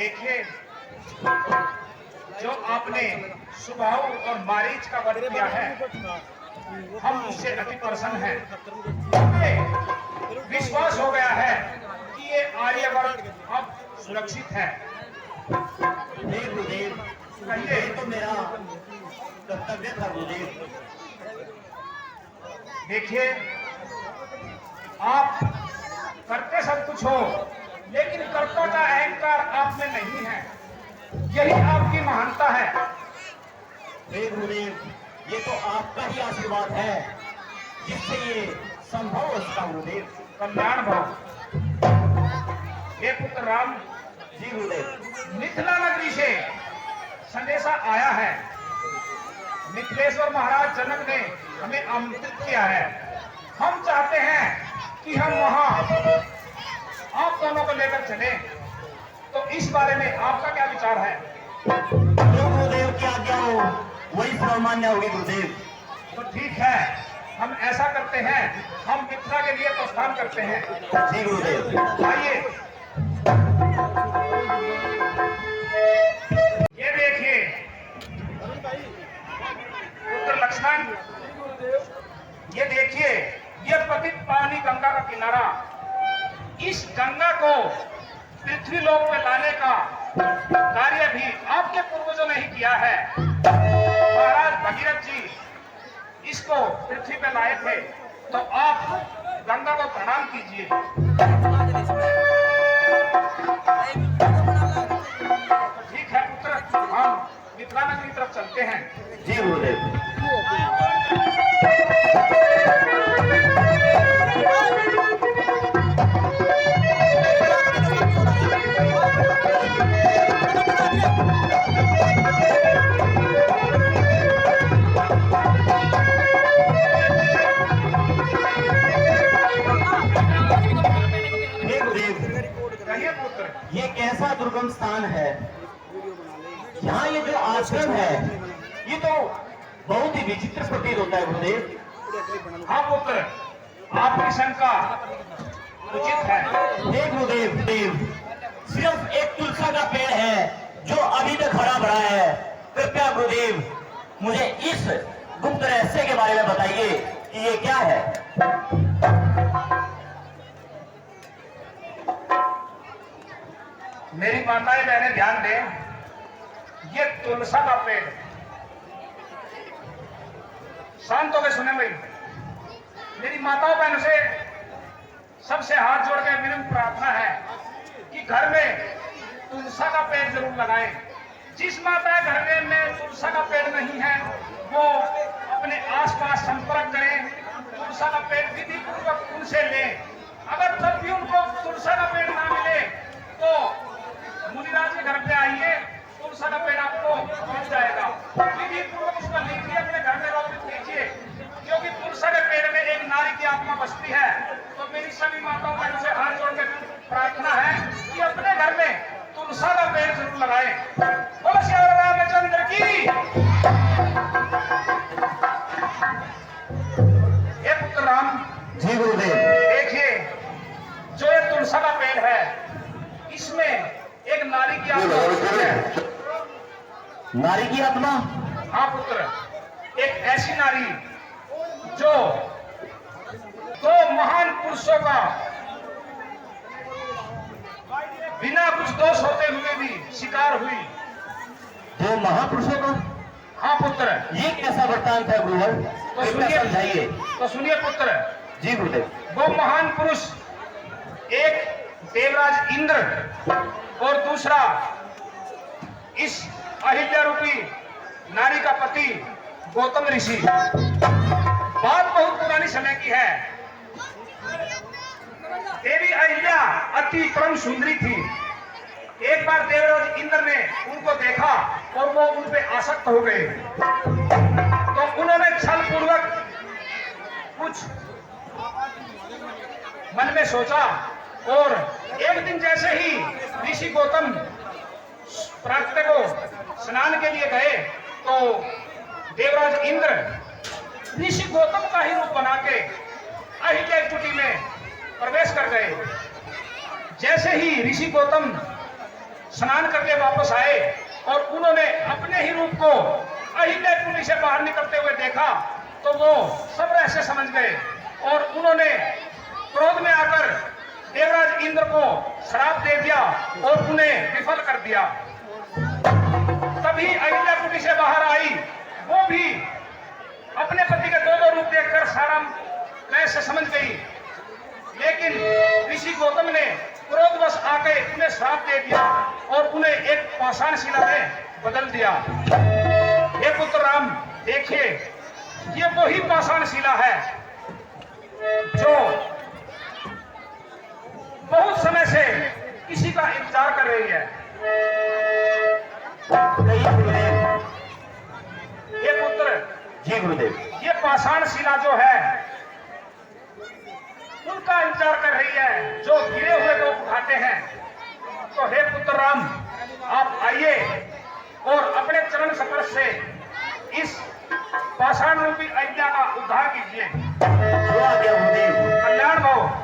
देखिए, जो आपने सुबाहु और मारीच का वध किया है, हम उससे अति प्रसन्न हैं। हमें विश्वास हो गया है कि ये आर्यवर्त अब सुरक्षित है। गुरुदेव, कहिए। तो मेरा कर्तव्य था गुरुदेव। देखिए, आप करते सब कुछ हो, लेकिन कर्ता का अहंकार आप में नहीं है। यही आपकी महानता है। हे गुरुदेव, ये तो आपका ही आशीर्वाद है जिससे ये संभव हो सका गुरुदेव। कल्याण भाव। हे पुत्र राम जी गुरुदेव। मिथिला नगरी से संदेशा आया है। मिथिलेश्वर महाराज जनक ने हमें आमंत्रित किया है। हम चाहते हैं कि हम वहां आप दोनों को लेकर चले। तो इस बारे में आपका क्या विचार है? जो गुरुदेव की आज्ञा हो वही सर्वमान्य होगी गुरुदेव। तो ठीक है, हम ऐसा करते हैं, हम मिथिला के लिए प्रस्थान करते हैं। जी गुरुदेव। आइए। ये देखिए पुत्र लक्ष्मण, ये देखिए, ये पतित पावनी गंगा का किनारा। इस गंगा को पृथ्वी लोक में लाने का कार्य भी आपके पूर्वजों ने ही किया है। महाराज भगीरथ जी इसको पृथ्वी पे लाए थे। तो आप गंगा को प्रणाम कीजिए। ठीक है पुत्र, हम मिथिला नगरी तरफ चलते हैं। जी गुरुदेव। ये कैसा दुर्गम स्थान है। यहाँ ये जो आश्रम है ये तो बहुत ही विचित्र प्रतीत होता है गुरुदेव। हाँ पुत्र, आपकी शंका उचित है। हे गुरुदेव, देव सिर्फ एक तुलसा का पेड़ है जो अभी तक हरा भरा है। कृपया गुरुदेव मुझे इस गुप्त रहस्य के बारे में बताइए कि ये क्या है। मेरी माताएं बहनें ध्यान दें, ये तुलसा का पेड़। शांत होकर सुने भाई। मेरी माताओं बहनों से सबसे हाथ जोड़ के विनम्र प्रार्थना है कि घर में तुलसा का पेड़ जरूर लगाएं। जिस माता घर में तुलसा का पेड़ नहीं है वो अपने आसपास संपर्क करें, तुलसा का पेड़ विधि पूर्वक उनसे लें। अगर तब भी उनको तुलसा का पेड़ ना मिले तो मुनिराज के घर पे आइए, तुलसा का पेड़ आपको मिल जाएगा। विधि पूर्वक उसको लीजिए, अपने घर में रोपित कीजिए, क्योंकि तुलसा के पेड़ में एक नारी की आत्मा बसती है। तो मेरी सभी माताओं बहनों से हाथ जोड़कर प्रार्थना है कि अपने घर में तुलसा का पेड़ जरूर लगाएं। बोलो श्री रामचंद्र की। ये पुत्र राम जी गुरुदेव। देखिए, जो ये तुलसा का पेड़ है इसमें एक नारी की आत्मा है। नारी की आत्मा? हाँ पुत्र, एक ऐसी नारी जो दो महान पुरुषों का बिना कुछ दोष होते हुए भी शिकार हुई। दो महापुरुषों का? हाँ पुत्र। ये कैसा वृत्तांत है गुरुवर? तो सुनिए, समझाइए। तो सुनिए पुत्र। जी गुरुदेव। वो महान पुरुष, एक देवराज इंद्र और दूसरा इस अहिल्या रूपी नारी का पति गौतम ऋषि। बात बहुत पुरानी समय की है। देवी अहिल्या अति परम सुंदरी थी। एक बार देवराज इंद्र ने उनको देखा और वो उन पे आसक्त हो गए। तो उन्होंने छल पूर्वक कुछ मन में सोचा और एक दिन जैसे ही ऋषि गौतम प्रातः को स्नान के लिए गए तो देवराज इंद्र ऋषि गौतम का ही रूप बना के अहिल्या कुटी में प्रवेश कर गए। जैसे ही ऋषि गौतम स्नान करके वापस आए और उन्होंने अपने ही रूप को अहिल्या कुटी से बाहर निकलते हुए देखा तो वो सब रहस्य समझ गए और उन्होंने क्रोध में आकर देवराज इंद्र को श्राप दे दिया और उन्हें विफल कर दिया। तभी अहिल्या कुटी से बाहर आई, वो भी अपने पति के दो रूप देखकर सारा रहस्य समझ गई, लेकिन ऋषि गौतम ने क्रोधवश आके उन्हें श्राप दे दिया और उन्हें एक पाषाण शिला में बदल दिया। हे पुत्र राम, देखिए ये वही पाषाण शिला है जो बहुत समय से किसी का इंतजार कर रही है। कहिए गुरुदेव। हे पुत्र, जी गुरुदेव। ये पाषाण शिला जो है उनका इंतजार कर रही है जो गिरे हुए को उठाते हैं। तो हे पुत्र राम, आप आइए और अपने चरण स्पर्श से इस पाषाण रूपी अहिल्या का उद्धार कीजिए। जो आ गया गुरुदेव। कल्याण भाव।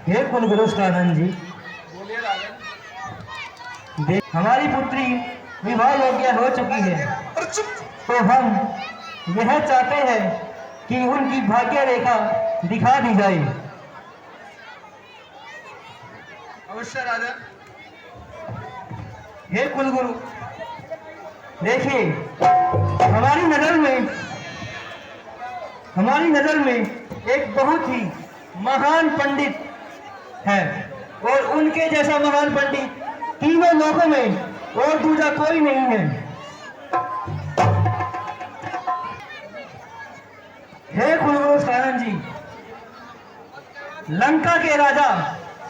हे कुलगुरु कानन जी, बोलिए राजन। हमारी पुत्री विवाह योग्य हो चुकी है, और चुप। तो हम यह चाहते हैं कि उनकी भाग्य रेखा दिखा दी जाए। अवश्य राजन। हे कुलगुरु, देखिए हमारी नजर में एक बहुत ही महान पंडित है, और उनके जैसा महान पंडित तीनों लोकों में और दूसरा कोई नहीं है। हे कुलगुरु कानन जी, लंका के राजा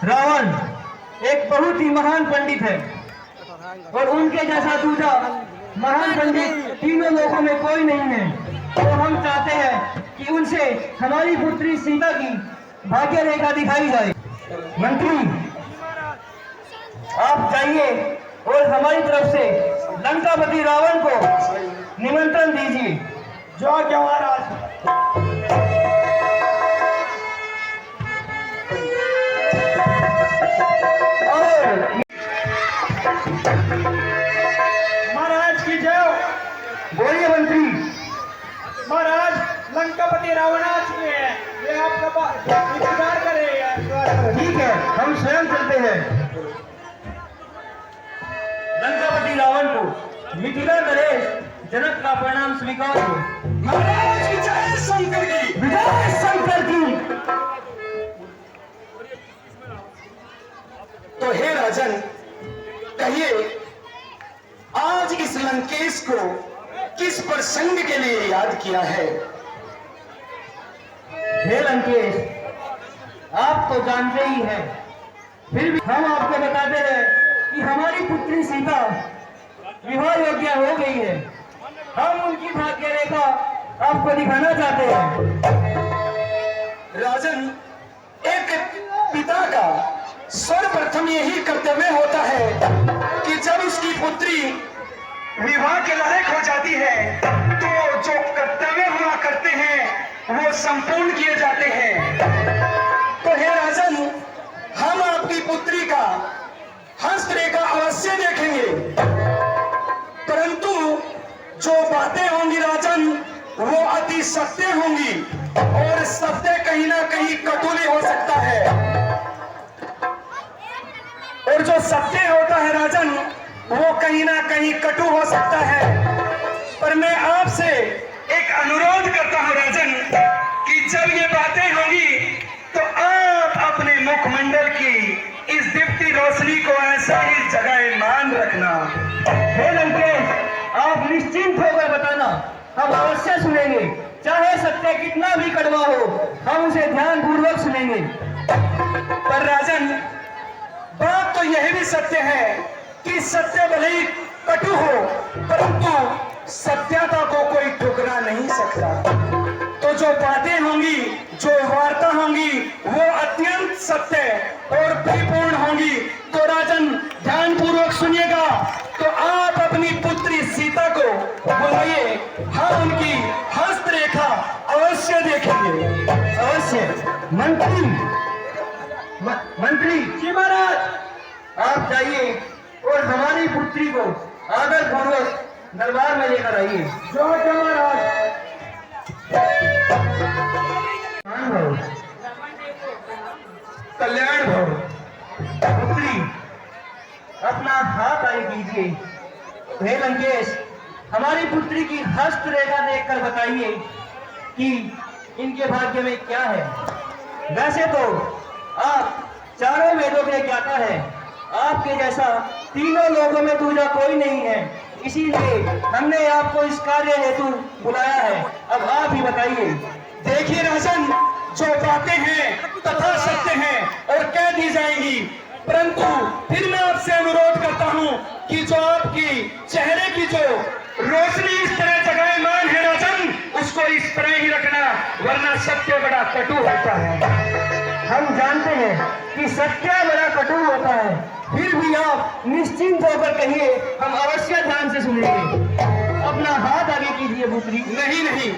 रावण एक बहुत ही महान पंडित है, और उनके जैसा दूसरा महान पंडित तीनों लोगों में कोई नहीं है। तो हम चाहते हैं कि उनसे हमारी पुत्री सीता की भाग्य रेखा दिखाई जाए। मंत्री, आप जाइए और हमारी तरफ से लंकापति रावण को निमंत्रण दीजिए। जो आज्ञा महाराज। और महाराज की जय। बोलिए मंत्री। महाराज, लंकापति रावण आ चुके हैं, ये आपका इंतजार कर रहे हैं। ठीक है, हम स्वयं चलते हैं। लंकापति रावण को मिथिला नरेश जनक का प्रणाम स्वीकार हो। महाराज की जय शंकर की। विजय शंकर की। तो हे राजन, कहिए आज इस लंकेश को किस प्रसंग के लिए याद किया है? हे लंकेश, आप तो जानते ही हैं, फिर भी हम आपको बताते हैं कि हमारी पुत्री सीता विवाह योग्य हो गई है। हम उनकी भाग्य रेखा आपको दिखाना चाहते हैं। राजन, एक पिता का सर्वप्रथम यही कर्तव्य होता है कि जब उसकी पुत्री विवाह के लायक हो जाती है तो जो कर्तव्य हुआ करते हैं वो संपूर्ण किए जाते हैं। तो हे राजन, हम आपकी पुत्री का हस्तरेखा अवश्य देखेंगे, परंतु जो बातें होंगी राजन वो अति सत्य होंगी, और सत्य कहीं ना कहीं कटुली हो सकता है। और जो सत्य होता है राजन वो कहीं ना कहीं कटु हो सकता है। पर मैं आपसे एक अनुरोध करता हूँ राजन कि जब ये बातें होंगी तो आप अपने मुखमंडल की इस दीप्ति रोशनी को ऐसा ही जगायमान रखना। हे लंकेश, आप निश्चिंत होकर बताना, हम अवश्य सुनेंगे। चाहे सत्य कितना भी कड़वा हो, हम उसे ध्यान पूर्वक सुनेंगे। पर राजन, बात तो यह भी सत्य है कि सत्य भले ही कटु हो, परंतु सत्यता को कोई ठुकरा नहीं सकता। तो जो बातें होंगी, जो वार्ता होंगी वो अत्यंत सत्य और परिपूर्ण होंगी। तो राजन ध्यान पूर्वक सुनिएगा। तो आप अपनी पुत्री सीता को बुलाइए, हम उनकी हस्तरेखा अवश्य देखेंगे। अवश्य। मंत्री, मंत्री जी महाराज। आप जाइए और हमारी पुत्री को आदर पूर्वक दरबार में लेकर आइए। जो आज्ञा महाराज। कल्याण भव। पुत्री, अपना हाथ आगे कीजिए। हे लंकेश, हमारी पुत्री की हस्त रेखा देखकर बताइए कि इनके भाग्य में क्या है। वैसे तो आप चारों वेदों के ज्ञाता है, आपके जैसा तीनों लोगों में दूसरा कोई नहीं है, इसीलिए हमने आपको इस कार्य हेतु बुलाया है। अब आप ही बताइए। देखिए राजन, जो बातें हैं तथा सत्य हैं और कह दी जाएंगी, परंतु फिर मैं आपसे अनुरोध करता हूं कि जो आपकी चेहरे की जो रोशनी इस तरह जगायमान है राजन, उसको इस तरह ही रखना, वरना सत्य बड़ा कटु होता है। हम जानते हैं कि सत्य बड़ा कठोर होता है, फिर भी आप निश्चिंत होकर कहिए, हम अवश्य ध्यान से सुनेंगे। अपना हाथ आगे कीजिए पुत्री। नहीं नहीं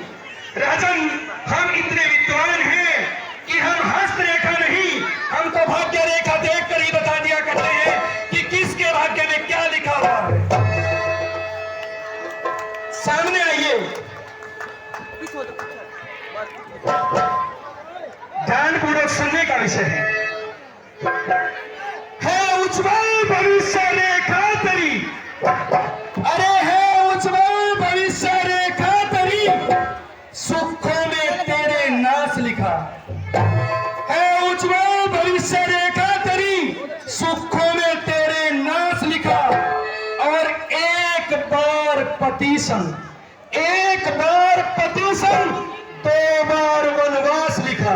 राजन, हम इतने विद्वान हैं कि हम हस्तरेखा नहीं, हम तो विषय है उज्जवल भविष्य रेखा तेरी, अरे है उज्जवल भविष्य रेखा तेरी, सुखों में तेरे नाश लिखा है उज्जवल भविष्य रेखा तेरी, सुखों में तेरे नाश लिखा। और एक बार पति संग, एक बार पति संग, 2 बार वनवास लिखा।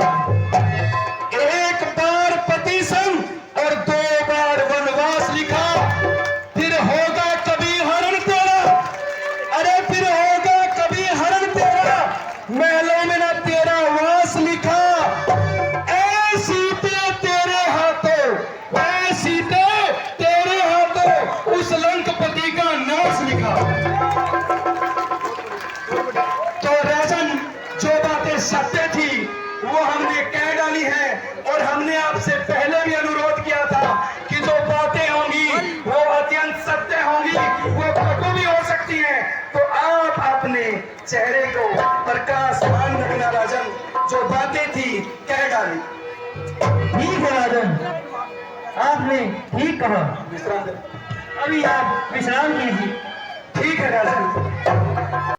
एक बार पति संग और 2 बार वनवास लिखा। फिर होगा कभी हरण तेरा, अरे फिर होगा कभी हरण तेरा, महलों में ना तेरा वास लिखा। ऐ सीते तेरे हाथों, ऐ सीते तेरे हाथों, उस लंकपति का नाश लिखा। तो राजन, जो बातें सत्य थी वो हमने कह डाली है, और हमने आपसे पहले भी अनुरोध किया था कि जो बातें होंगी वो अत्यंत सत्य होंगी, वो कटु भी हो सकती हैं। तो आप अपने चेहरे को प्रकाशमान रखना राजन, जो बातें थी कह डाली। ठीक है राजन, आपने ठीक कहा। विश्राम करें। अभी आप विश्राम कीजिए। ठीक है राजन।